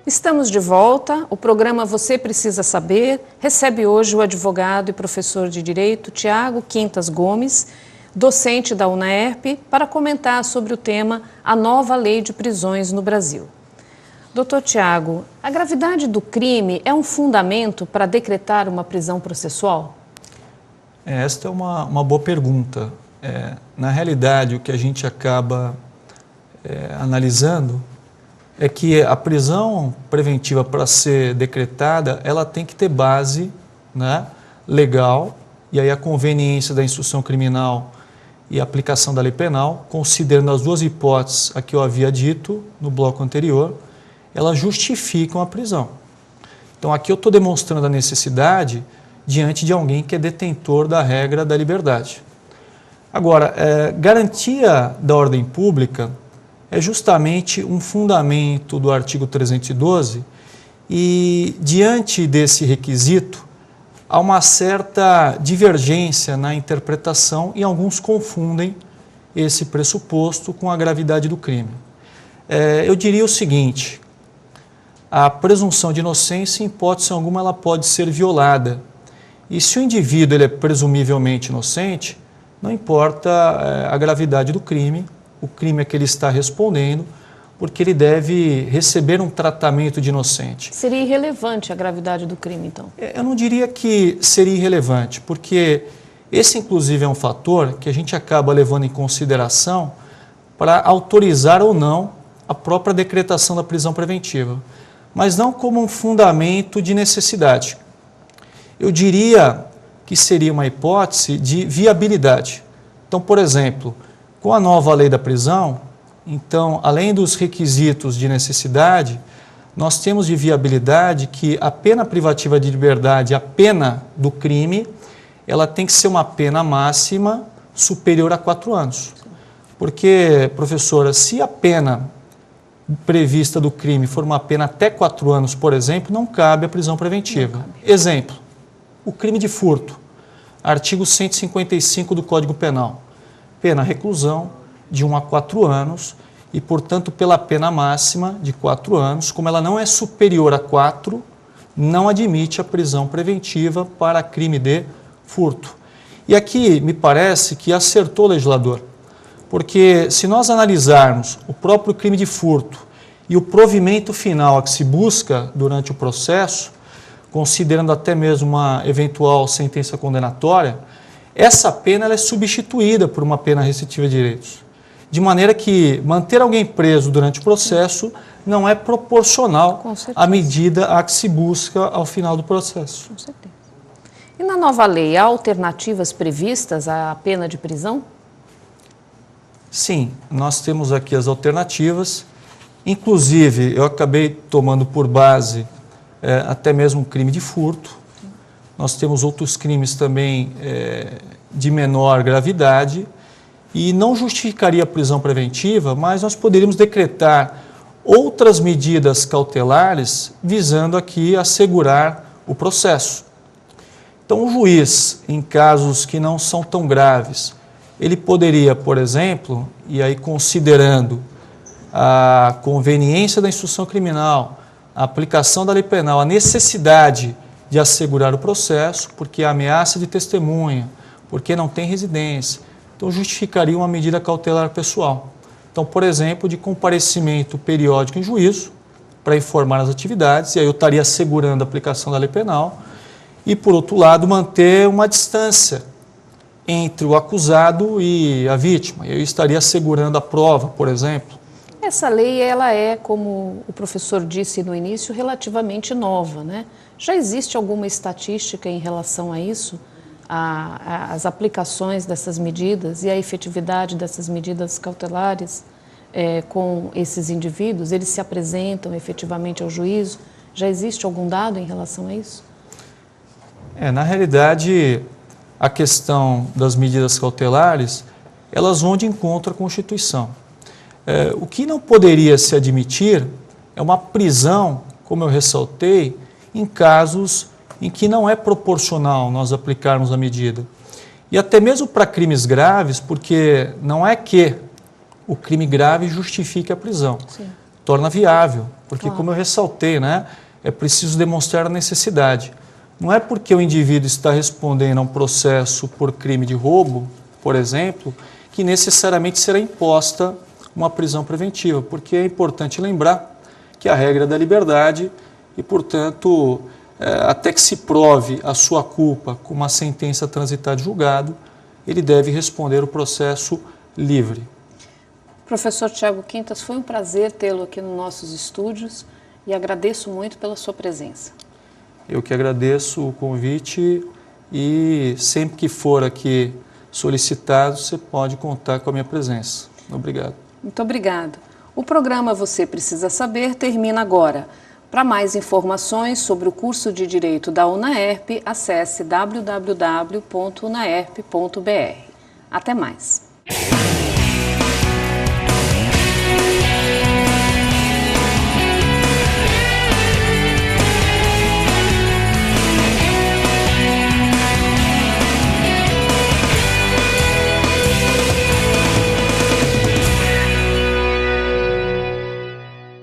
Estamos de volta. O programa Você Precisa Saber recebe hoje o advogado e professor de Direito Tiago Quintas Gomes, docente da UNAERP, para comentar sobre o tema A Nova Lei de Prisões no Brasil. Doutor Tiago, a gravidade do crime é um fundamento para decretar uma prisão processual? Esta é uma boa pergunta. Na realidade, o que a gente acaba analisando é que a prisão preventiva, para ser decretada, ela tem que ter base, né, legal, e aí a conveniência da instrução criminal e a aplicação da lei penal, considerando as duas hipóteses a que eu havia dito no bloco anterior, elas justificam a prisão. Então aqui eu estou demonstrando a necessidade diante de alguém que é detentor da regra da liberdade. Agora, garantia da ordem pública é justamente um fundamento do artigo 312 e, diante desse requisito, há uma certa divergência na interpretação e alguns confundem esse pressuposto com a gravidade do crime. Eu diria o seguinte: a presunção de inocência, em hipótese alguma, ela pode ser violada. E se o indivíduo ele é presumivelmente inocente, não importa a gravidade do crime, o crime é que ele está respondendo, porque ele deve receber um tratamento de inocente. Seria irrelevante a gravidade do crime, então? Eu não diria que seria irrelevante, porque esse, inclusive, é um fator que a gente acaba levando em consideração para autorizar ou não a própria decretação da prisão preventiva, mas não como um fundamento de necessidade. Eu diria que seria uma hipótese de viabilidade. Então, por exemplo, com a nova lei da prisão, então, além dos requisitos de necessidade, nós temos de viabilidade que a pena privativa de liberdade, a pena do crime, ela tem que ser uma pena máxima superior a 4 anos. Porque, professora, se a pena prevista do crime for uma pena até 4 anos, por exemplo, não cabe a prisão preventiva. Exemplo, o crime de furto, artigo 155 do Código Penal. Pena reclusão de 1 a 4 anos e, portanto, pela pena máxima de 4 anos, como ela não é superior a 4, não admite a prisão preventiva para crime de furto. E aqui me parece que acertou o legislador, porque se nós analisarmos o próprio crime de furto e o provimento final a que se busca durante o processo, considerando até mesmo uma eventual sentença condenatória, essa pena ela é substituída por uma pena restritiva de direitos. De maneira que manter alguém preso durante o processo não é proporcional à medida a que se busca ao final do processo. Com certeza. E na nova lei, há alternativas previstas à pena de prisão? Sim, nós temos aqui as alternativas. Inclusive, eu acabei tomando por base até mesmo o crime de furto. Nós temos outros crimes também de menor gravidade e não justificaria a prisão preventiva, mas nós poderíamos decretar outras medidas cautelares visando aqui assegurar o processo. Então, o juiz, em casos que não são tão graves, ele poderia, por exemplo, e aí considerando a conveniência da instrução criminal, a aplicação da lei penal, a necessidade de assegurar o processo, porque há ameaça de testemunha, porque não tem residência. Então, justificaria uma medida cautelar pessoal. Então, por exemplo, de comparecimento periódico em juízo, para informar as atividades, e aí eu estaria assegurando a aplicação da lei penal, e, por outro lado, manter uma distância entre o acusado e a vítima. Eu estaria assegurando a prova, por exemplo. Essa lei, ela é, como o professor disse no início, relativamente nova, né? Já existe alguma estatística em relação a isso? As aplicações dessas medidas e a efetividade dessas medidas cautelares com esses indivíduos? Eles se apresentam efetivamente ao juízo? Já existe algum dado em relação a isso? Na realidade, a questão das medidas cautelares, elas vão de encontro à Constituição. O que não poderia se admitir é uma prisão, como eu ressaltei, em casos em que não é proporcional nós aplicarmos a medida. E até mesmo para crimes graves, porque não é que o crime grave justifique a prisão. Sim. Torna viável Porque, Claro. como eu ressaltei, né, é preciso demonstrar a necessidade. Não é porque o indivíduo está respondendo a um processo por crime de roubo, por exemplo, que necessariamente será imposta uma prisão preventiva, porque é importante lembrar que a regra é da liberdade e, portanto, até que se prove a sua culpa com uma sentença transitada de julgado, ele deve responder o processo livre. Professor Tiago Quintas, foi um prazer tê-lo aqui nos nossos estúdios e agradeço muito pela sua presença. Eu que agradeço o convite e sempre que for aqui solicitado, você pode contar com a minha presença. Obrigado. Muito obrigado. O programa Você Precisa Saber termina agora. Para mais informações sobre o curso de Direito da UNAERP, acesse www.unaerp.br. Até mais.